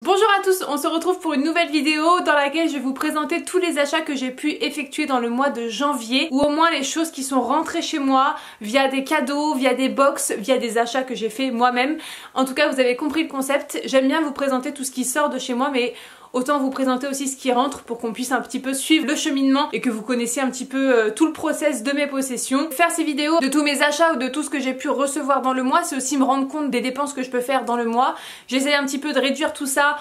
Bonjour à tous, on se retrouve pour une nouvelle vidéo dans laquelle je vais vous présenter tous les achats que j'ai pu effectuer dans le mois de janvier, ou au moins les choses qui sont rentrées chez moi via des cadeaux, via des box, via des achats que j'ai fait moi-même. En tout cas, vous avez compris le concept. J'aime bien vous présenter tout ce qui sort de chez moi, mais autant vous présenter aussi ce qui rentre pour qu'on puisse un petit peu suivre le cheminement et que vous connaissiez un petit peu tout le process de mes possessions. Faire ces vidéos de tous mes achats ou de tout ce que j'ai pu recevoir dans le mois, c'est aussi me rendre compte des dépenses que je peux faire dans le mois. J'essaie un petit peu de réduire tout ça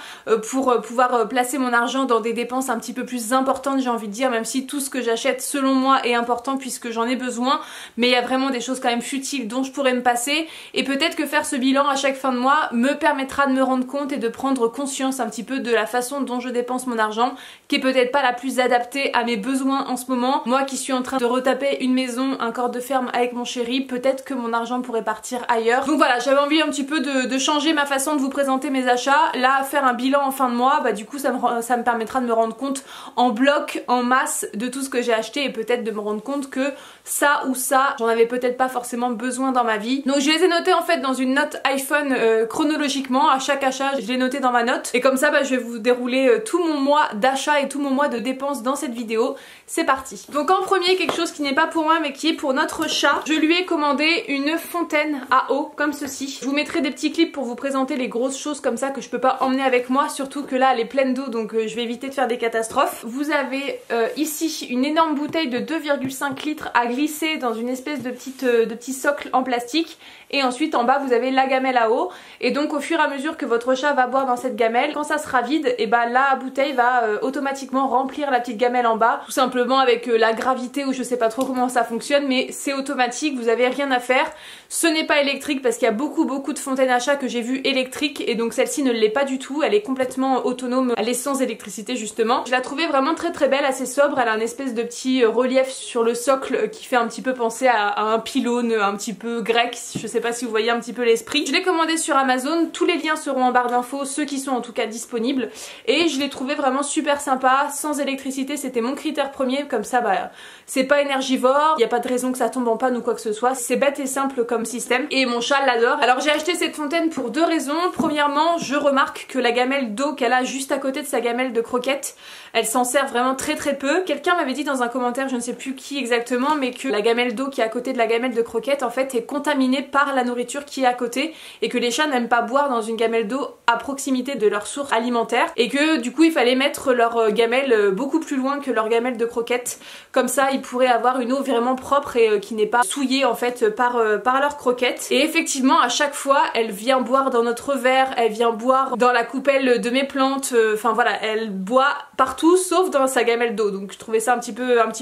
pour pouvoir placer mon argent dans des dépenses un petit peu plus importantes, j'ai envie de dire, même si tout ce que j'achète selon moi est important puisque j'en ai besoin, mais il y a vraiment des choses quand même futiles dont je pourrais me passer, et peut-être que faire ce bilan à chaque fin de mois me permettra de me rendre compte et de prendre conscience un petit peu de la façon dont je dépense mon argent, qui est peut-être pas la plus adaptée à mes besoins en ce moment. Moi qui suis en train de retaper une maison, un corps de ferme avec mon chéri, peut-être que mon argent pourrait partir ailleurs. Donc voilà, j'avais envie un petit peu de changer ma façon de vous présenter mes achats. Là, faire un bilan en fin de mois, bah du coup ça me permettra de me rendre compte en bloc, en masse, de tout ce que j'ai acheté, et peut-être de me rendre compte que ça ou ça, j'en avais peut-être pas forcément besoin dans ma vie. Donc je les ai notés en fait dans une note iPhone chronologiquement. À chaque achat, je l'ai noté dans ma note, et comme ça bah, je vais vous dérouler tout mon mois d'achat et tout mon mois de dépenses dans cette vidéo. C'est parti. Donc en premier, quelque chose qui n'est pas pour moi mais qui est pour notre chat. Je lui ai commandé une fontaine à eau comme ceci. Je vous mettrai des petits clips pour vous présenter les grosses choses comme ça que je peux pas emmener avec moi, surtout que là elle est pleine d'eau, donc je vais éviter de faire des catastrophes. Vous avez ici une énorme bouteille de 2,5 litres à glisser dans une espèce de petit socle en plastique, et ensuite en bas vous avez la gamelle à eau, et donc au fur et à mesure que votre chat va boire dans cette gamelle, quand ça sera vide, et bah la bouteille va automatiquement remplir la petite gamelle en bas, tout simplement avec la gravité, ou je sais pas trop comment ça fonctionne, mais c'est automatique, vous avez rien à faire. Ce n'est pas électrique parce qu'il y a beaucoup de fontaines à chat que j'ai vues électriques, et donc celle-ci ne l'est pas du tout, elle est complètement autonome, elle est sans électricité justement. Je la trouvais vraiment très belle, assez sobre, elle a un espèce de petit relief sur le socle qui fait un petit peu penser à un pylône un petit peu grec, je sais pas si vous voyez un petit peu l'esprit. Je l'ai commandé sur Amazon, tous les liens seront en barre d'infos, ceux qui sont en tout cas disponibles, et je l'ai trouvé vraiment super sympa, sans électricité, c'était mon critère premier, comme ça bah c'est pas énergivore, il n'y a pas de raison que ça tombe en panne ou quoi que ce soit, c'est bête et simple comme système, et mon chat l'adore. Alors j'ai acheté cette fontaine pour deux raisons. Premièrement, je remarque que la gamelle d'eau qu'elle a juste à côté de sa gamelle de croquettes, elle s'en sert vraiment très peu. Quelqu'un m'avait dit dans un commentaire, je ne sais plus qui exactement, mais que la gamelle d'eau qui est à côté de la gamelle de croquettes en fait est contaminée par la nourriture qui est à côté, et que les chats n'aiment pas boire dans une gamelle d'eau à proximité de leur source alimentaire, et que du coup il fallait mettre leur gamelle beaucoup plus loin que leur gamelle de croquettes, comme ça ils pourraient avoir une eau vraiment propre et qui n'est pas souillée en fait par leurs croquettes. Et effectivement à chaque fois elle vient boire dans notre verre, elle vient boire dans la coupelle de mes plantes, enfin voilà, elle boit partout sauf dans sa gamelle d'eau, donc je trouvais ça un petit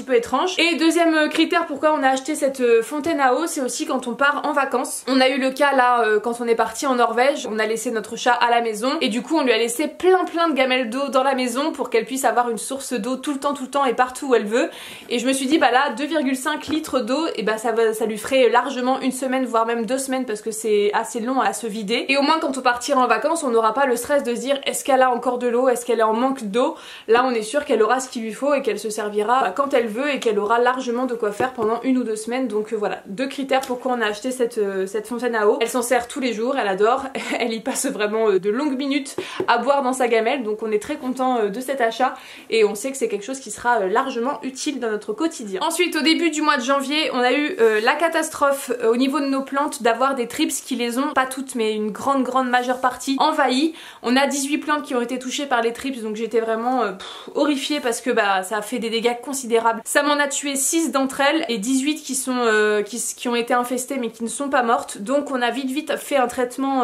peu étrange. Et deuxième critère pourquoi on a acheté cette fontaine à eau, c'est aussi quand on part en vacances. On a eu le cas là quand on est parti en Norvège, on a laissé notre chat à la maison, et du coup on lui a laissé plein de gamelles d'eau dans la maison pour qu'elle puisse avoir une source d'eau tout le temps et partout où elle veut. Et je me suis dit bah là 2,5 litres d'eau, et bah ça lui ferait largement une semaine voire même 2 semaines, parce que c'est assez long à se vider, et au moins quand on partira en vacances on n'aura pas le stress de se dire est-ce qu'elle a encore de l'eau, est-ce qu'elle est en manque d'eau. Là on est sûr qu'elle aura ce qu'il lui faut et qu'elle se servira bah, quand elle veut, et qu'elle aura largement de quoi faire pendant 1 ou 2 semaines. Donc voilà, deux critères pourquoi on a acheté cette fontaine à eau. Elle s'en sert tous les jours, elle adore, elle y passe vraiment de longues minutes à boire dans sa gamelle, donc on est très content de cet achat, et on sait que c'est quelque chose qui sera largement utile dans notre quotidien. Ensuite au début du mois de janvier on a eu la catastrophe au niveau de nos plantes d'avoir des trips qui les ont, pas toutes mais une grande majeure partie, envahies. On a 18 plantes qui ont été touchées par les trips, donc j'étais vraiment horrifiée parce que bah ça a fait des dégâts considérables. Ça m'en a tué 6 d'entre elles et 18 qui ont été infestées mais qui ne sont pas mortes, donc on a vite fait un traitement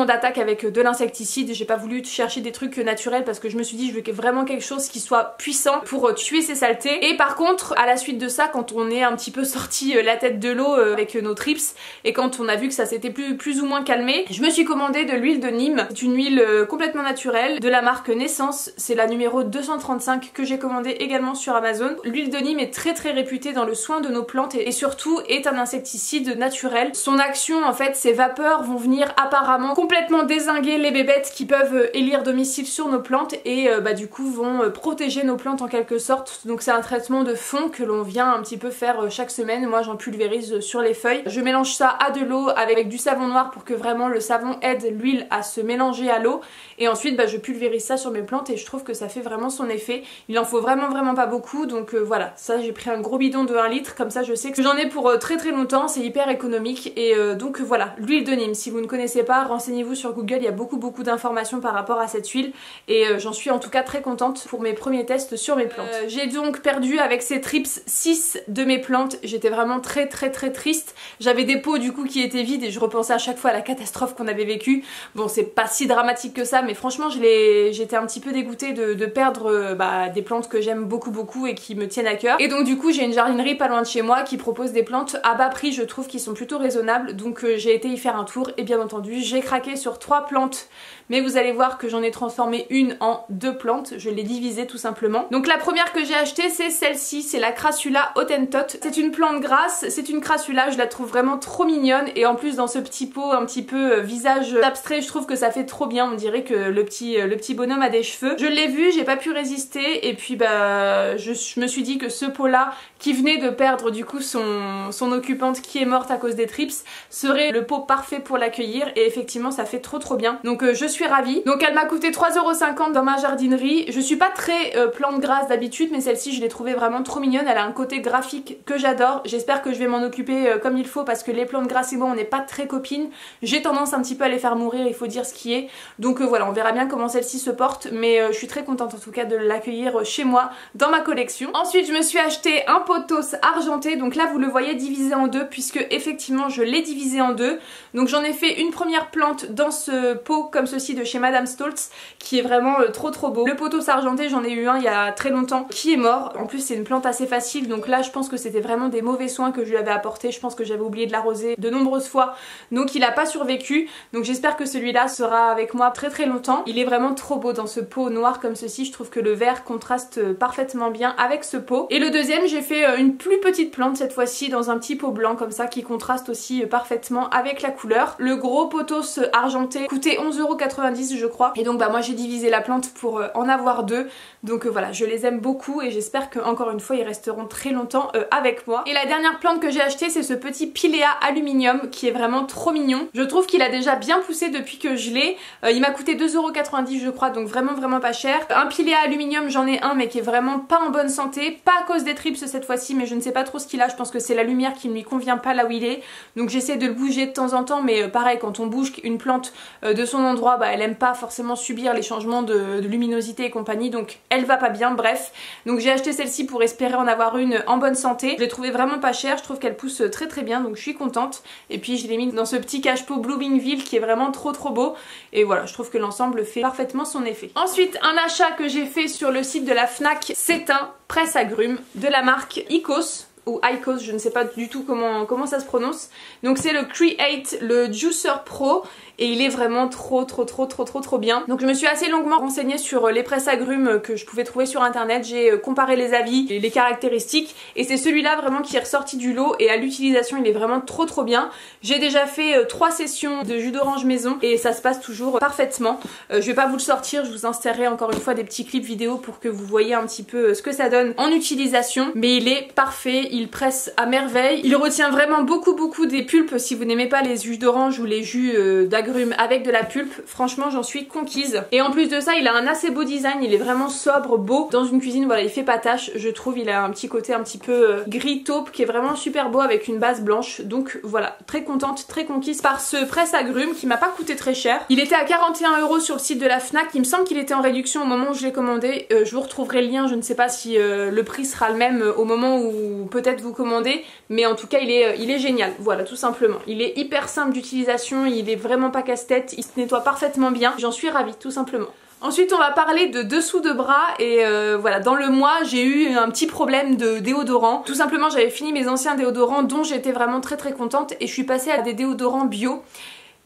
d'attaque avec de l'insecticide. J'ai pas voulu chercher des trucs naturels parce que je me suis dit je veux vraiment quelque chose qui soit puissant pour tuer ces saletés. Et par contre à la suite de ça, quand on est un petit peu sorti la tête de l'eau avec nos trips, et quand on a vu que ça s'était plus ou moins calmé, je me suis commandé de l'huile de Nîmes. C'est une huile complètement naturelle de la marque Naissance, c'est la numéro 235 que j'ai commandée également sur Amazon. L'huile de Nîmes est très réputée dans le soin de nos plantes, et surtout est un insecticide naturel. Son action en fait, ses vapeurs vont venir apparemment complètement dézinguer les bébêtes qui peuvent élire domicile sur nos plantes et du coup vont protéger nos plantes en quelque sorte. Donc c'est un traitement de fond que l'on vient un petit peu faire chaque semaine. Moi j'en pulvérise sur les feuilles. Je mélange ça à de l'eau avec du savon noir pour que vraiment le savon aide l'huile à se mélanger à l'eau. Et ensuite je pulvérise ça sur mes plantes et je trouve que ça fait vraiment son effet. Il en faut vraiment pas beaucoup, donc voilà. Ça j'ai pris un gros bidon de 1 litre, comme ça je sais que j'en ai pour très longtemps. C'est hyper économique et donc voilà. L'huile de Nîmes, si vous ne connaissez pas, renseignez-vous sur Google, il y a beaucoup d'informations par rapport à cette huile et j'en suis en tout cas très contente pour mes premiers tests sur mes plantes. J'ai donc perdu avec ces trips 6 de mes plantes. J'étais vraiment très triste. J'avais des pots du coup qui étaient vides et je repensais à chaque fois à la catastrophe qu'on avait vécue. Bon, c'est pas si dramatique que ça, mais franchement j'étais un petit peu dégoûtée de perdre des plantes que j'aime beaucoup et qui me tiennent à cœur. Et donc du coup j'ai une jardinerie pas loin de chez moi qui propose des plantes à bas prix, je trouve qu'ils sont plutôt raisonnables, donc j'ai été y faire un tour et bien entendu j'ai craqué sur 3 plantes, mais vous allez voir que j'en ai transformé une en 2 plantes, je l'ai divisée tout simplement. Donc la première que j'ai achetée c'est celle-ci, c'est la Crassula Hottentot. C'est une plante grasse, c'est une Crassula, je la trouve vraiment trop mignonne et en plus dans ce petit pot un petit peu visage abstrait, je trouve que ça fait trop bien, on dirait que le petit bonhomme a des cheveux. Je l'ai vu, j'ai pas pu résister et puis je me suis dit que ce pot là qui venait de perdre du coup son occupante qui est morte à cause des trips serait le pot parfait pour l'accueillir et effectivement ça fait trop bien. Donc je suis ravie. Donc elle m'a coûté 3,50 € dans ma jardinerie. Je suis pas très plante grasse d'habitude, mais celle-ci je l'ai trouvée vraiment trop mignonne. Elle a un côté graphique que j'adore. J'espère que je vais m'en occuper comme il faut parce que les plantes grasses et moi on n'est pas très copines. J'ai tendance un petit peu à les faire mourir, il faut dire ce qui est. Donc voilà, on verra bien comment celle-ci se porte, mais je suis très contente en tout cas de l'accueillir chez moi dans ma collection. Ensuite je me suis acheté un pothos argenté. Donc là vous le voyez divisé en deux puisque effectivement je l'ai divisé en deux. Donc j'en ai fait une première plante dans ce pot comme ceci de chez Madame Stoltz qui est vraiment trop beau. Le pothos argenté j'en ai eu un il y a très longtemps qui est mort. En plus c'est une plante assez facile, donc là je pense que c'était vraiment des mauvais soins que je lui avais apporté. Je pense que j'avais oublié de l'arroser de nombreuses fois, donc il a pas survécu. Donc j'espère que celui-là sera avec moi très longtemps. Il est vraiment trop beau dans ce pot noir comme ceci. Je trouve que le vert contraste parfaitement bien avec ce pot. Et le deuxième j'ai fait une plus petite plante cette fois-ci dans un petit pot blanc comme ça qui contraste aussi parfaitement avec la couleur. Le gros pothos argenté coûtait 11,90 € je crois. Et donc moi j'ai divisé la plante pour en avoir 2. Donc voilà, je les aime beaucoup et j'espère que encore une fois ils resteront très longtemps avec moi. Et la dernière plante que j'ai achetée c'est ce petit Pilea aluminium qui est vraiment trop mignon. Je trouve qu'il a déjà bien poussé depuis que je l'ai. Il m'a coûté 2,90 € je crois, donc vraiment pas cher. Un Pilea aluminium j'en ai un mais qui est vraiment pas en bonne santé, pas à cause des trips cette fois-ci, mais je ne sais pas trop ce qu'il a. Je pense que c'est la lumière qui ne lui convient pas là où il est. Donc j'essaie de le bouger de temps en temps, mais pareil quand on bouge une plante de son endroit, elle aime pas forcément subir les changements de luminosité et compagnie, donc elle va pas bien, bref. Donc j'ai acheté celle-ci pour espérer en avoir une en bonne santé. Je l'ai trouvée vraiment pas chère, je trouve qu'elle pousse très bien, donc je suis contente. Et puis je l'ai mis dans ce petit cache-pot Bloomingville qui est vraiment trop beau. Et voilà, je trouve que l'ensemble fait parfaitement son effet. Ensuite, un achat que j'ai fait sur le site de la Fnac, c'est un presse-agrumes de la marque Icos. Ou Icos, je ne sais pas du tout comment ça se prononce. Donc c'est le Create, le Juicer Pro. Et il est vraiment trop bien. Donc je me suis assez longuement renseignée sur les presse-agrumes que je pouvais trouver sur internet. J'ai comparé les avis et les caractéristiques. Et c'est celui-là vraiment qui est ressorti du lot. Et à l'utilisation il est vraiment trop bien. J'ai déjà fait 3 sessions de jus d'orange maison. Et ça se passe toujours parfaitement. Je vais pas vous le sortir, je vous insérerai encore une fois des petits clips vidéo pour que vous voyez un petit peu ce que ça donne en utilisation. Mais il est parfait, il presse à merveille. Il retient vraiment beaucoup des pulpes si vous n'aimez pas les jus d'orange ou les jus d'agrumes avec de la pulpe. Franchement j'en suis conquise. Et en plus de ça il a un assez beau design, il est vraiment sobre, beau. Dans une cuisine voilà, il fait pas tache je trouve. Il a un petit côté un petit peu gris taupe qui est vraiment super beau avec une base blanche. Donc voilà, très contente, très conquise par ce presse-agrumes qui m'a pas coûté très cher. Il était à 41 € sur le site de la Fnac. Il me semble qu'il était en réduction au moment où je l'ai commandé. Je vous retrouverai le lien, je ne sais pas si le prix sera le même au moment où peut-être vous commandez, mais en tout cas il est génial. Voilà, tout simplement. Il est hyper simple d'utilisation, il est vraiment pas casse-tête, il se nettoie parfaitement bien. J'en suis ravie, tout simplement. Ensuite on va parler de dessous de bras et voilà, dans le mois j'ai eu un petit problème de déodorant. Tout simplement j'avais fini mes anciens déodorants dont j'étais vraiment très contente et je suis passée à des déodorants bio.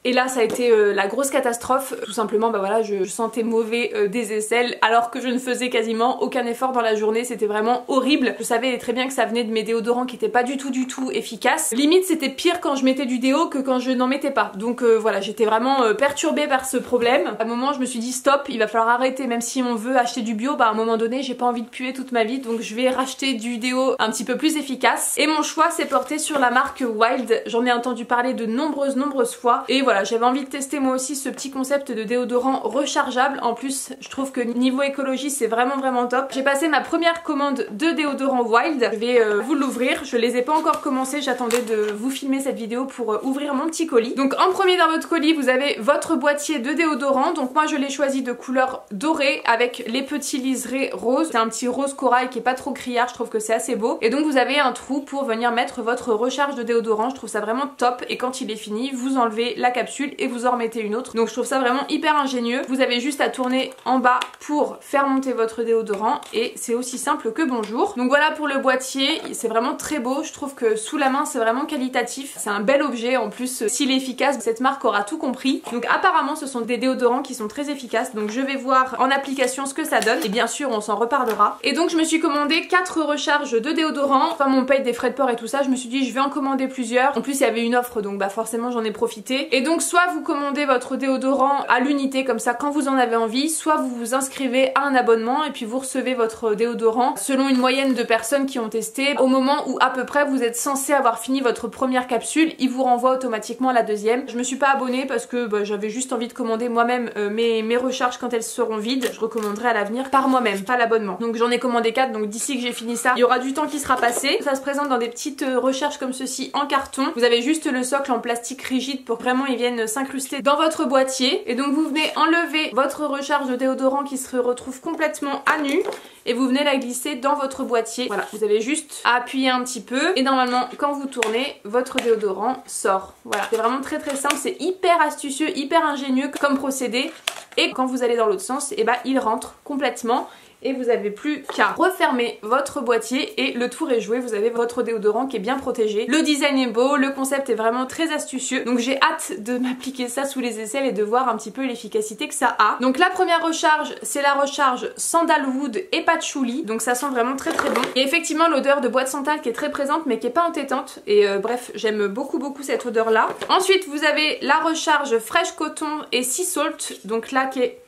Et là ça a été la grosse catastrophe, tout simplement bah voilà je sentais mauvais des aisselles alors que je ne faisais quasiment aucun effort dans la journée, c'était vraiment horrible. Je savais très bien que ça venait de mes déodorants qui étaient pas du tout efficaces. Limite c'était pire quand je mettais du déo que quand je n'en mettais pas. Donc voilà, j'étais vraiment perturbée par ce problème. À un moment je me suis dit stop, il va falloir arrêter, même si on veut acheter du bio, bah à un moment donné j'ai pas envie de puer toute ma vie, donc je vais racheter du déo un petit peu plus efficace. Et mon choix s'est porté sur la marque Wild, j'en ai entendu parler de nombreuses fois et voilà, j'avais envie de tester moi aussi ce petit concept de déodorant rechargeable. En plus je trouve que niveau écologie c'est vraiment top. J'ai passé ma première commande de déodorant Wild, je vais vous l'ouvrir, je les ai pas encore commencé, j'attendais de vous filmer cette vidéo pour ouvrir mon petit colis. Donc en premier dans votre colis vous avez votre boîtier de déodorant, donc moi je l'ai choisi de couleur dorée avec les petits liserés roses, c'est un petit rose corail qui est pas trop criard, je trouve que c'est assez beau. Et donc vous avez un trou pour venir mettre votre recharge de déodorant, je trouve ça vraiment top. Et quand il est fini vous enlevez la capsule et vous en remettez une autre, donc je trouve ça vraiment hyper ingénieux. Vous avez juste à tourner en bas pour faire monter votre déodorant et c'est aussi simple que bonjour. Donc voilà pour le boîtier, c'est vraiment très beau, je trouve que sous la main c'est vraiment qualitatif, c'est un bel objet. En plus s'il est efficace, cette marque aura tout compris. Donc apparemment ce sont des déodorants qui sont très efficaces, donc je vais voir en application ce que ça donne et bien sûr on s'en reparlera. Et donc je me suis commandé 4 recharges de déodorant, enfin on paye des frais de port et tout ça, je me suis dit je vais en commander plusieurs. En plus il y avait une offre donc bah forcément j'en ai profité. Et donc soit vous commandez votre déodorant à l'unité comme ça quand vous en avez envie, soit vous vous inscrivez à un abonnement et puis vous recevez votre déodorant selon une moyenne de personnes qui ont testé. Au moment où à peu près vous êtes censé avoir fini votre première capsule, il vous renvoie automatiquement la deuxième. Je me suis pas abonnée parce que bah, j'avais juste envie de commander moi-même mes recharges quand elles seront vides. Je recommanderai à l'avenir par moi-même, pas l'abonnement. Donc j'en ai commandé 4, donc d'ici que j'ai fini ça, il y aura du temps qui sera passé. Ça se présente dans des petites recharges comme ceci en carton. Vous avez juste le socle en plastique rigide pour que vraiment ils viennent s'incruster dans votre boîtier. Et donc vous venez enlever votre recharge de déodorant qui se retrouve complètement à nu et vous venez la glisser dans votre boîtier. Voilà, vous avez juste à appuyer un petit peu et normalement quand vous tournez, votre déodorant sort. Voilà, c'est vraiment très simple, c'est hyper astucieux, hyper ingénieux comme procédé. Et quand vous allez dans l'autre sens, et bah il rentre complètement. Et vous n'avez plus qu'à refermer votre boîtier et le tour est joué, vous avez votre déodorant qui est bien protégé. Le design est beau, le concept est vraiment très astucieux, donc j'ai hâte de m'appliquer ça sous les aisselles et de voir un petit peu l'efficacité que ça a. Donc la première recharge, c'est la recharge Sandalwood et Patchouli, donc ça sent vraiment très bon. Il y a effectivement l'odeur de bois de santal qui est très présente mais qui est pas entêtante et bref, j'aime beaucoup cette odeur là. Ensuite vous avez la recharge Fresh Coton et Sea Salt, donc là qui est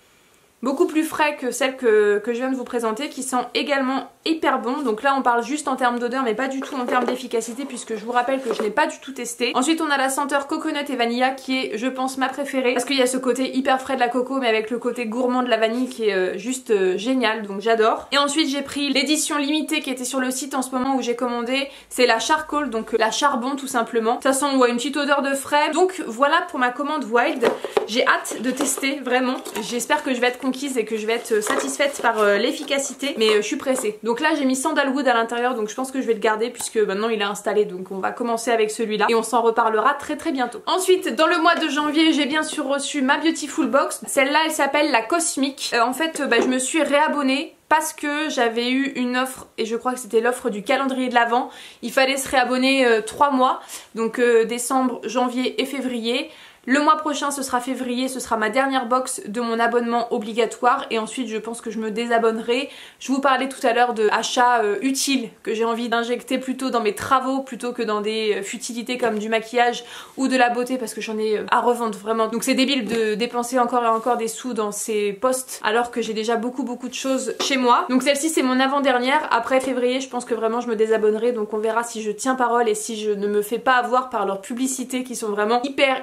beaucoup plus frais que celle que je viens de vous présenter, qui sent également hyper bon. Donc là on parle juste en termes d'odeur mais pas du tout en termes d'efficacité puisque je vous rappelle que je n'ai pas du tout testé. Ensuite on a la senteur coconut et vanilla qui est je pense ma préférée parce qu'il y a ce côté hyper frais de la coco mais avec le côté gourmand de la vanille qui est juste génial, donc j'adore. Et ensuite j'ai pris l'édition limitée qui était sur le site en ce moment où j'ai commandé, c'est la charcoal, donc la charbon tout simplement. Ça sent ouais, une petite odeur de frais. Donc voilà pour ma commande Wild, j'ai hâte de tester vraiment, j'espère que je vais être conquise et que je vais être satisfaite par l'efficacité mais je suis pressée. Donc là j'ai mis Sandalwood à l'intérieur donc je pense que je vais le garder puisque maintenant il est installé, donc on va commencer avec celui-là et on s'en reparlera très bientôt. Ensuite dans le mois de janvier j'ai bien sûr reçu ma Beautiful Box, celle-là elle s'appelle la Cosmic. En fait je me suis réabonnée parce que j'avais eu une offre et je crois que c'était l'offre du calendrier de l'Avent. Il fallait se réabonner 3 mois, donc décembre, janvier et février. Le mois prochain ce sera février, ce sera ma dernière box de mon abonnement obligatoire et ensuite je pense que je me désabonnerai. Je vous parlais tout à l'heure de achats utiles que j'ai envie d'injecter plutôt dans mes travaux plutôt que dans des futilités comme du maquillage ou de la beauté parce que j'en ai à revendre vraiment. Donc c'est débile de dépenser encore et encore des sous dans ces postes alors que j'ai déjà beaucoup de choses chez moi. Donc celle-ci c'est mon avant-dernière. Après février je pense que vraiment je me désabonnerai, donc on verra si je tiens parole et si je ne me fais pas avoir par leurs publicités qui sont vraiment hyper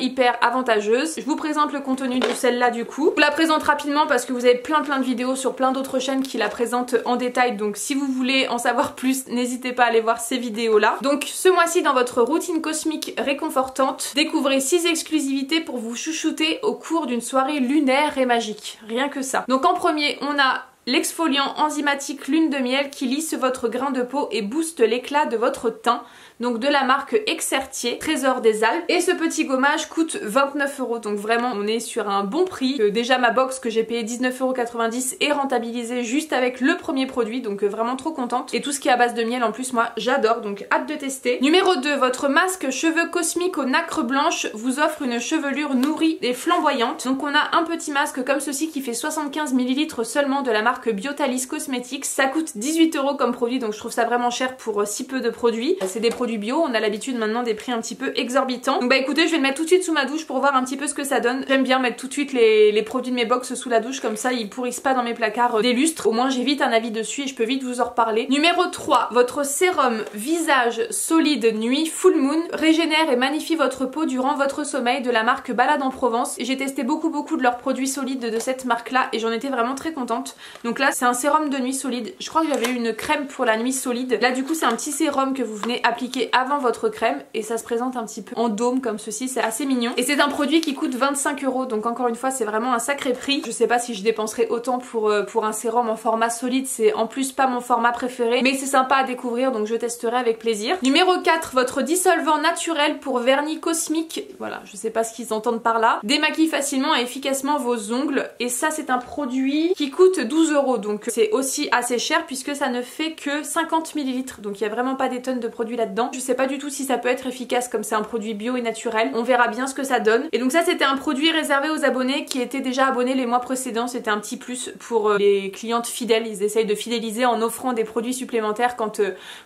avantageuse. Je vous présente le contenu de celle-là du coup. Je vous la présente rapidement parce que vous avez plein de vidéos sur plein d'autres chaînes qui la présentent en détail, donc si vous voulez en savoir plus, n'hésitez pas à aller voir ces vidéos-là. Donc ce mois-ci dans votre routine cosmique réconfortante, découvrez 6 exclusivités pour vous chouchouter au cours d'une soirée lunaire et magique. Rien que ça. Donc en premier, on a l'exfoliant enzymatique lune de miel qui lisse votre grain de peau et booste l'éclat de votre teint. Donc de la marque Exertier, Trésor des Alpes. Et ce petit gommage coûte 29 €. Donc vraiment on est sur un bon prix. Déjà ma box que j'ai payé 19,90 € est rentabilisée juste avec le premier produit. Donc vraiment trop contente. Et tout ce qui est à base de miel en plus moi j'adore. Donc hâte de tester. Numéro 2, votre masque cheveux cosmique aux nacre blanche vous offre une chevelure nourrie et flamboyante. Donc on a un petit masque comme ceci qui fait 75 ml seulement de la marque Biotalis Cosmetics. Ça coûte 18 € comme produit. Donc je trouve ça vraiment cher pour si peu de produits. C'est des produits bio, on a l'habitude maintenant des prix un petit peu exorbitants. Donc bah écoutez, je vais le mettre tout de suite sous ma douche pour voir un petit peu ce que ça donne. J'aime bien mettre tout de suite les produits de mes box sous la douche, comme ça ils pourrissent pas dans mes placards des lustres. Au moins j'ai vite un avis dessus et je peux vite vous en reparler. Numéro 3, votre sérum visage solide nuit Full Moon régénère et magnifie votre peau durant votre sommeil de la marque Balade en Provence. J'ai testé beaucoup de leurs produits solides de cette marque là et j'en étais vraiment très contente. Donc là c'est un sérum de nuit solide. Je crois que j'avais eu une crème pour la nuit solide. Là du coup c'est un petit sérum que vous venez appliquer avant votre crème et ça se présente un petit peu en dôme comme ceci, c'est assez mignon. Et c'est un produit qui coûte 25 €, donc encore une fois c'est vraiment un sacré prix. Je sais pas si je dépenserai autant pour un sérum en format solide, c'est en plus pas mon format préféré, mais c'est sympa à découvrir donc je testerai avec plaisir. Numéro 4, votre dissolvant naturel pour vernis cosmique, voilà je sais pas ce qu'ils entendent par là, démaquille facilement et efficacement vos ongles et ça c'est un produit qui coûte 12 €, donc c'est aussi assez cher puisque ça ne fait que 50 ml, donc il y a vraiment pas des tonnes de produits là-dedans. Je sais pas du tout si ça peut être efficace comme c'est un produit bio et naturel. On verra bien ce que ça donne. Et donc ça c'était un produit réservé aux abonnés qui étaient déjà abonnés les mois précédents. C'était un petit plus pour les clientes fidèles. Ils essayent de fidéliser en offrant des produits supplémentaires quand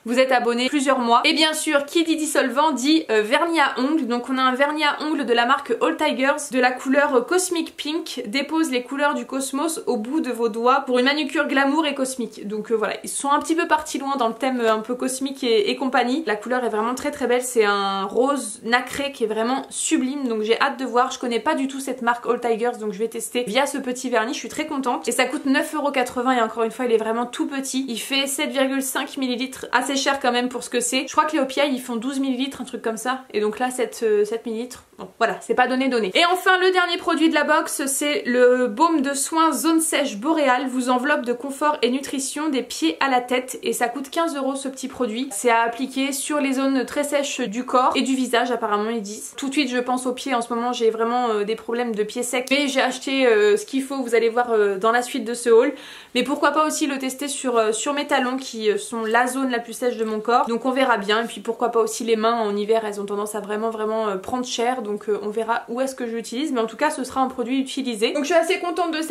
vous êtes abonné plusieurs mois. Et bien sûr qui dit dissolvant dit vernis à ongles. Donc on a un vernis à ongles de la marque All Tigers de la couleur Cosmic Pink. Dépose les couleurs du cosmos au bout de vos doigts pour une manucure glamour et cosmique. Donc voilà, ils sont un petit peu partis loin dans le thème un peu cosmique et compagnie. La couleur est vraiment très belle, c'est un rose nacré qui est vraiment sublime, donc j'ai hâte de voir. Je connais pas du tout cette marque All Tigers, donc je vais tester via ce petit vernis, je suis très contente. Et ça coûte 9,80 € et encore une fois il est vraiment tout petit, il fait 7,5 ml, assez cher quand même pour ce que c'est. Je crois que les OPI ils font 12 ml, un truc comme ça, et donc là 7 ml, bon voilà, c'est pas donné. Et enfin le dernier produit de la box, c'est le baume de soin zone sèche boréale, vous enveloppe de confort et nutrition des pieds à la tête, et ça coûte 15 € ce petit produit. C'est à appliquer sur les zones très sèches du corps et du visage apparemment ils disent. Tout de suite je pense aux pieds, en ce moment j'ai vraiment des problèmes de pieds secs, mais j'ai acheté ce qu'il faut, vous allez voir dans la suite de ce haul. Mais pourquoi pas aussi le tester sur mes talons qui sont la zone la plus sèche de mon corps, donc on verra bien. Et puis pourquoi pas aussi les mains, en hiver elles ont tendance à vraiment prendre cher, donc on verra où est-ce que je l'utilise, mais en tout cas ce sera un produit utilisé. Donc je suis assez contente de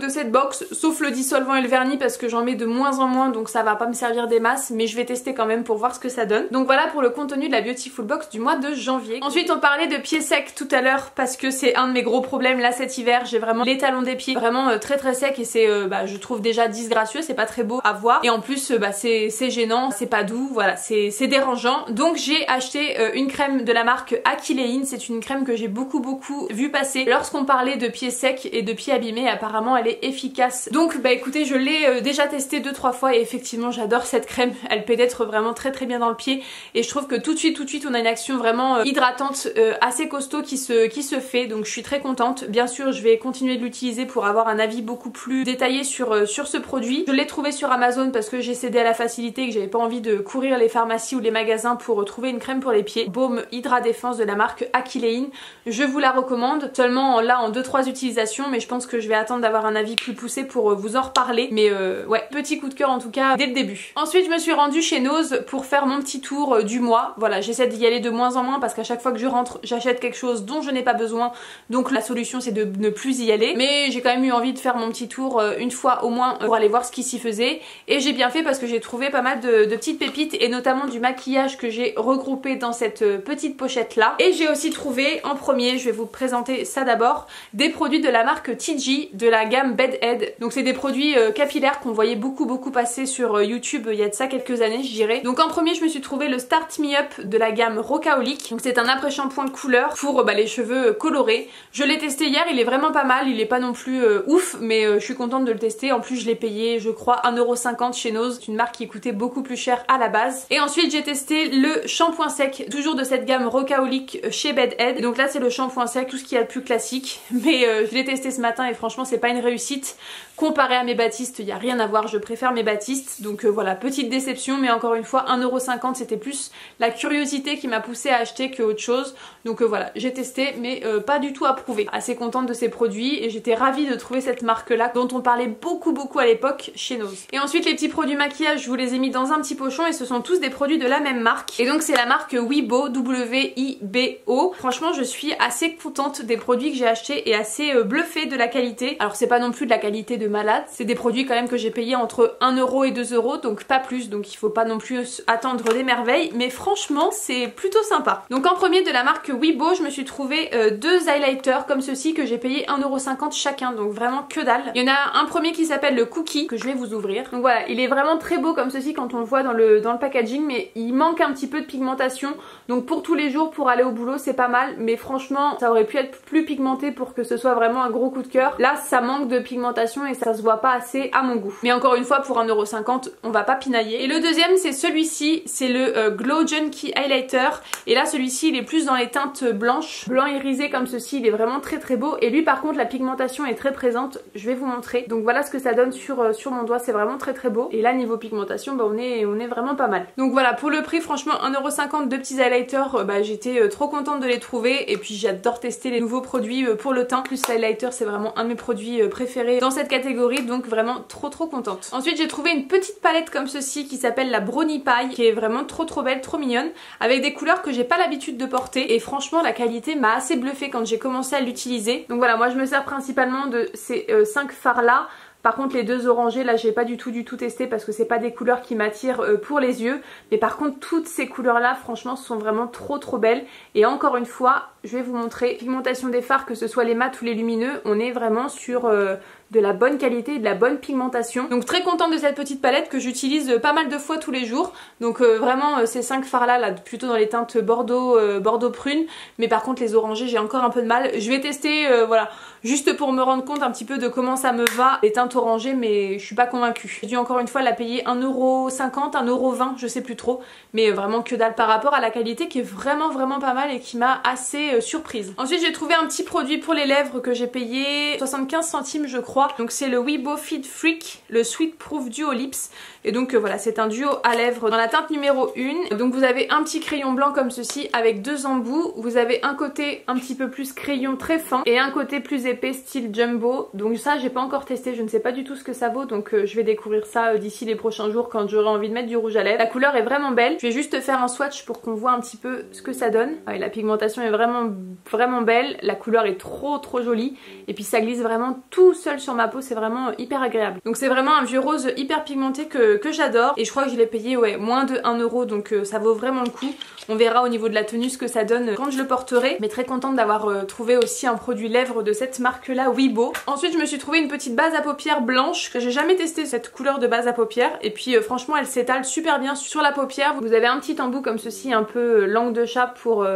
cette box, sauf le dissolvant et le vernis parce que j'en mets de moins en moins, donc ça va pas me servir des masses, mais je vais tester quand même pour voir ce que ça donne. Donc voilà pour le contenu de la Beautiful Box du mois de janvier. Ensuite on parlait de pieds secs tout à l'heure parce que c'est un de mes gros problèmes là cet hiver. J'ai vraiment les talons des pieds vraiment très secs et c'est je trouve déjà disgracieux, c'est pas très beau à voir et en plus c'est gênant, c'est pas doux, voilà, c'est dérangeant. Donc j'ai acheté une crème de la marque Akilein. C'est une crème que j'ai beaucoup vu passer lorsqu'on parlait de pieds secs et de pieds abîmés. Apparemment elle est efficace. Donc écoutez, je l'ai déjà testée 2-3 fois et effectivement j'adore cette crème. Elle pénètre vraiment très bien dans le pied et je trouve que tout de suite on a une action vraiment hydratante assez costaud qui se fait, donc je suis très contente. Bien sûr je vais continuer de l'utiliser pour avoir un avis beaucoup plus détaillé sur ce produit. Je l'ai trouvé sur Amazon parce que j'ai cédé à la facilité et que j'avais pas envie de courir les pharmacies ou les magasins pour trouver une crème pour les pieds. Baume Hydra Défense de la marque Akilein, je vous la recommande, seulement là en 2-3 utilisations, mais je pense que je vais attendre d'avoir un avis plus poussé pour vous en reparler. Mais ouais, petit coup de cœur en tout cas dès le début. Ensuite je me suis rendue chez Nose pour faire mon petit tour du mois. Voilà, j'essaie d'y aller de moins en moins parce qu'à chaque fois que je rentre j'achète quelque chose dont je n'ai pas besoin, donc la solution c'est de ne plus y aller. Mais j'ai quand même eu envie de faire mon petit tour une fois au moins pour aller voir ce qui s'y faisait, et j'ai bien fait parce que j'ai trouvé pas mal de petites pépites et notamment du maquillage que j'ai regroupé dans cette petite pochette là. Et j'ai aussi trouvé en premier, je vais vous présenter ça d'abord, des produits de la marque TG de la gamme Bedhead. Donc c'est des produits capillaires qu'on voyait beaucoup passer sur YouTube il y a de ça quelques années je dirais. Donc en premier je me suis trouvé le Start Me Up de la gamme Rocaolic. Donc c'est un après shampoing couleur pour les cheveux colorés. Je l'ai testé hier, il est vraiment pas mal, il est pas non plus ouf, mais je suis contente de le tester. En plus je l'ai payé je crois 1,50 € chez Nose, c'est une marque qui coûtait beaucoup plus cher à la base. Et ensuite j'ai testé le shampoing sec toujours de cette gamme Rocaolic chez Bedhead. l'aide. Donc là c'est le shampoing sec, tout ce qu'il y a de plus classique. Mais je l'ai testé ce matin et franchement c'est pas une réussite. Comparé à mes Baptiste, il n'y a rien à voir, je préfère mes Baptiste. Donc voilà, petite déception, mais encore une fois 1,50 €, c'était plus la curiosité qui m'a poussée à acheter que autre chose. Donc voilà, j'ai testé mais pas du tout approuvé. Assez contente de ces produits et j'étais ravie de trouver cette marque là dont on parlait beaucoup à l'époque chez Nose. Et ensuite les petits produits maquillage, je vous les ai mis dans un petit pochon et ce sont tous des produits de la même marque. Et donc c'est la marque Wibo, W-I-B-O. Franchement je suis assez contente des produits que j'ai achetés et assez bluffée de la qualité. Alors c'est pas non plus de la qualité de malade, c'est des produits quand même que j'ai payé entre 1 € et 2 €, donc pas plus, donc il faut pas non plus attendre des merveilles, mais franchement c'est plutôt sympa. Donc en premier de la marque Wibo, je me suis trouvé deux highlighters comme ceci que j'ai payé 1,50 € chacun, donc vraiment que dalle. Il y en a un premier qui s'appelle le Cookie, que je vais vous ouvrir. Donc voilà, il est vraiment très beau comme ceci quand on le voit dans le packaging, mais il manque un petit peu de pigmentation, donc pour tous les jours, pour aller au boulot, c'est pas mal, mais franchement ça aurait pu être plus pigmenté pour que ce soit vraiment un gros coup de cœur. Là ça manque de pigmentation et ça se voit pas assez à mon goût. Mais encore une fois, pour 1,50 €, on va pas pinailler. Et le deuxième c'est celui-ci, c'est le Glow Junkie Highlighter. Et là celui-ci il est plus dans les teintes blanches, blanc irisé comme ceci, il est vraiment très beau. Et lui par contre la pigmentation est très présente, je vais vous montrer. Donc voilà ce que ça donne sur mon doigt, c'est vraiment très beau. Et là niveau pigmentation, bah, on est vraiment pas mal. Donc voilà, pour le prix franchement 1,50 €, deux petits highlighters, bah, j'étais trop contente de les trouver. Et puis j'adore tester les nouveaux produits pour le teint. Plus l'highlighter c'est vraiment un de mes produits préférés dans cette catégorie, donc vraiment trop contente. Ensuite j'ai trouvé une petite palette comme ceci qui s'appelle la Brownie Pie, qui est vraiment trop belle, trop mignonne, avec des couleurs que j'ai pas l'habitude de porter et franchement la qualité m'a assez bluffée quand j'ai commencé à l'utiliser. Donc voilà, moi je me sers principalement de ces 5 fards là. Par contre les deux orangés là j'ai pas du tout testé parce que c'est pas des couleurs qui m'attirent pour les yeux. Mais par contre toutes ces couleurs là franchement sont vraiment trop belles. Et encore une fois je vais vous montrer, pigmentation des fards, que ce soit les mat ou les lumineux, on est vraiment sur de la bonne qualité et de la bonne pigmentation. Donc très contente de cette petite palette que j'utilise pas mal de fois tous les jours. Donc vraiment ces 5 fards là, plutôt dans les teintes bordeaux prune. Mais par contre les orangés j'ai encore un peu de mal. Je vais tester voilà, juste pour me rendre compte un petit peu de comment ça me va les teintes orangées, mais je suis pas convaincue. J'ai dû encore une fois la payer 1,50 €, 1,20 €, je sais plus trop. Mais vraiment que dalle par rapport à la qualité qui est vraiment pas mal et qui m'a assez surprise. Ensuite j'ai trouvé un petit produit pour les lèvres que j'ai payé 75 centimes je crois. Donc c'est le Wibo Fit Freak, le Sweet Proof Duo Lips. Et donc voilà, c'est un duo à lèvres dans la teinte numéro 1. Donc vous avez un petit crayon blanc comme ceci avec deux embouts. Vous avez un côté un petit peu plus crayon très fin et un côté plus épais style jumbo. Donc ça j'ai pas encore testé, je ne sais pas du tout ce que ça vaut. Donc je vais découvrir ça d'ici les prochains jours quand j'aurai envie de mettre du rouge à lèvres. La couleur est vraiment belle. Je vais juste faire un swatch pour qu'on voit un petit peu ce que ça donne. Ouais, la pigmentation est vraiment belle. La couleur est trop jolie. Et puis ça glisse vraiment tout seul sur ma peau, c'est vraiment hyper agréable. Donc c'est vraiment un vieux rose hyper pigmenté que j'adore. Et je crois que je l'ai payé moins de 1 €, donc ça vaut vraiment le coup. On verra au niveau de la tenue ce que ça donne quand je le porterai. Mais très contente d'avoir trouvé aussi un produit lèvres de cette marque là, Wibo. Ensuite je me suis trouvé une petite base à paupières blanche, que j'ai jamais testé cette couleur de base à paupières. Et puis franchement elle s'étale super bien sur la paupière. Vous avez un petit embout comme ceci, un peu langue de chat pour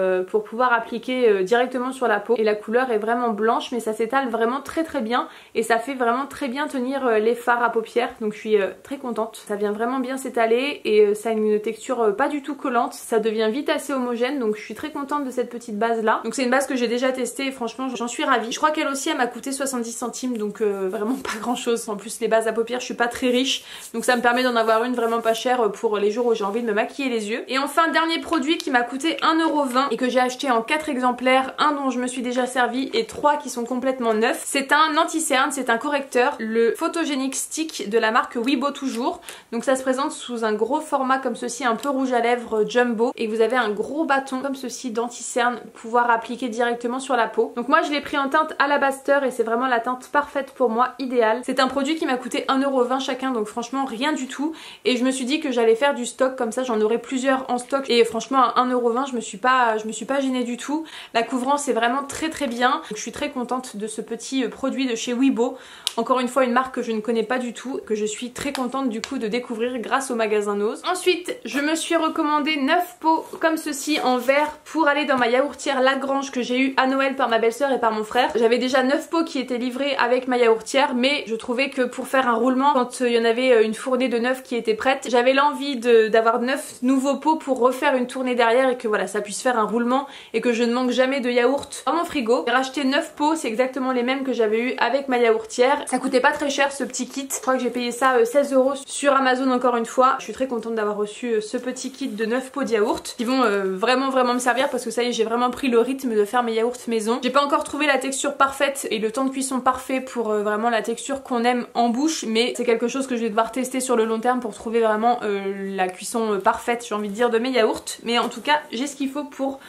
pouvoir appliquer directement sur la peau. Et la couleur est vraiment blanche mais ça s'étale vraiment très bien. Et ça fait vraiment très bien tenir les fards à paupières. Donc je suis très contente. Ça vient vraiment bien s'étaler et ça a une texture pas du tout collante. Ça devient vite assez homogène, donc je suis très contente de cette petite base là. Donc c'est une base que j'ai déjà testée et franchement j'en suis ravie. Je crois qu'elle aussi elle m'a coûté 70 centimes, donc vraiment pas grand chose. En plus les bases à paupières je suis pas très riche, donc ça me permet d'en avoir une vraiment pas chère pour les jours où j'ai envie de me maquiller les yeux. Et enfin dernier produit qui m'a coûté 1,20 € et que j'ai acheté en 4 exemplaires, un dont je me suis déjà servi et 3 qui sont complètement neufs. C'est un anti-cerne, c'est un correcteur, le Photogenic Stick de la marque Wibo toujours. Donc ça se présente sous un gros format comme ceci, un peu rouge à lèvres jumbo, et vous avez un gros bâton comme ceci d'anti-cerne pour pouvoir appliquer directement sur la peau. Donc moi je l'ai pris en teinte Alabaster et c'est vraiment la teinte parfaite pour moi, idéale. C'est un produit qui m'a coûté 1,20 € chacun, donc franchement rien du tout. Et je me suis dit que j'allais faire du stock, comme ça j'en aurais plusieurs en stock. Et franchement à 1,20 € je me suis pas gênée du tout. La couvrance est vraiment très bien. Donc je suis très contente de ce petit produit de chez Wibo. Encore une fois une marque que je ne connais pas du tout, que je suis très contente du coup de découvrir grâce au magasin Nose. Ensuite je me suis recommandé 9 pots comme ceci en verre pour aller dans ma yaourtière Lagrange que j'ai eu à Noël par ma belle-sœur et par mon frère. J'avais déjà 9 pots qui étaient livrés avec ma yaourtière, mais je trouvais que pour faire un roulement, quand il y en avait une fournée de 9 qui était prête, j'avais l'envie d'avoir 9 nouveaux pots pour refaire une tournée derrière et que voilà, ça puisse faire un roulement et que je ne manque jamais de yaourt dans mon frigo. J'ai racheté 9 pots, c'est exactement les mêmes que j'avais eu avec ma yaourtière. Ça coûtait pas très cher ce petit kit, je crois que j'ai payé ça 16 € sur Amazon encore une fois. Je suis très contente d'avoir reçu ce petit kit de 9 pots de yaourt qui vont vraiment me servir parce que ça y est, j'ai vraiment pris le rythme de faire mes yaourts maison. J'ai pas encore trouvé la texture parfaite et le temps de cuisson parfait pour vraiment la texture qu'on aime en bouche, mais c'est quelque chose que je vais devoir tester sur le long terme pour trouver vraiment la cuisson parfaite, j'ai envie de dire, de mes yaourts. Mais en tout cas j'ai ce qu'il faut pour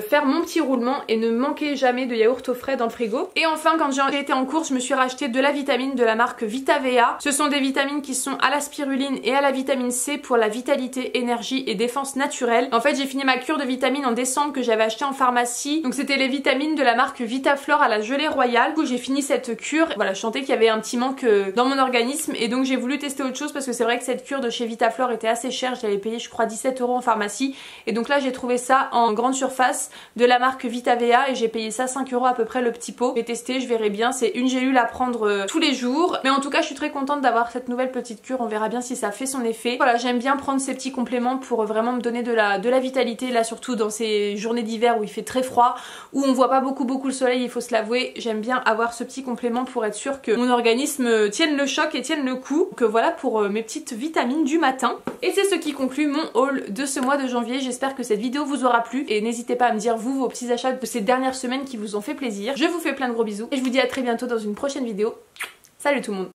faire mon petit roulement et ne manquer jamais de yaourt au frais dans le frigo. Et enfin quand j'ai été en course, je me suis racheté de la vitamine de la marque VitaVea. Ce sont des vitamines qui sont à la spiruline et à la vitamine C pour la vitalité, énergie et défense naturelle. En fait j'ai fini ma cure de vitamines en décembre que j'avais acheté en pharmacie, donc c'était les vitamines de la marque Vitaflore à la gelée royale. Du coup j'ai fini cette cure, voilà, je sentais qu'il y avait un petit manque dans mon organisme et donc j'ai voulu tester autre chose parce que c'est vrai que cette cure de chez Vitaflore était assez chère, j'avais payé je crois 17 € en pharmacie et donc là j'ai trouvé ça en grande surface de la marque VitaVea et j'ai payé ça 5 € à peu près le petit pot. Je vais tester, je verrai bien, c'est une gélule à prendre tous les jours, mais en tout cas je suis très contente d'avoir cette nouvelle petite cure, on verra bien si ça fait son effet. Voilà, j'aime bien prendre ces petits compléments pour vraiment me donner de la vitalité, là surtout dans ces journées d'hiver où il fait très froid, où on voit pas beaucoup le soleil, il faut se l'avouer. J'aime bien avoir ce petit complément pour être sûr que mon organisme tienne le choc et tienne le coup. Donc voilà pour mes petites vitamines du matin. Et c'est ce qui conclut mon haul de ce mois de janvier. J'espère que cette vidéo vous aura plu et n'hésitez pas à me dire vous vos petits achats de ces dernières semaines qui vous ont fait plaisir. Je vous fais plein de gros bisous et je vous dis à très bientôt dans une prochaine vidéo. Salut tout le monde!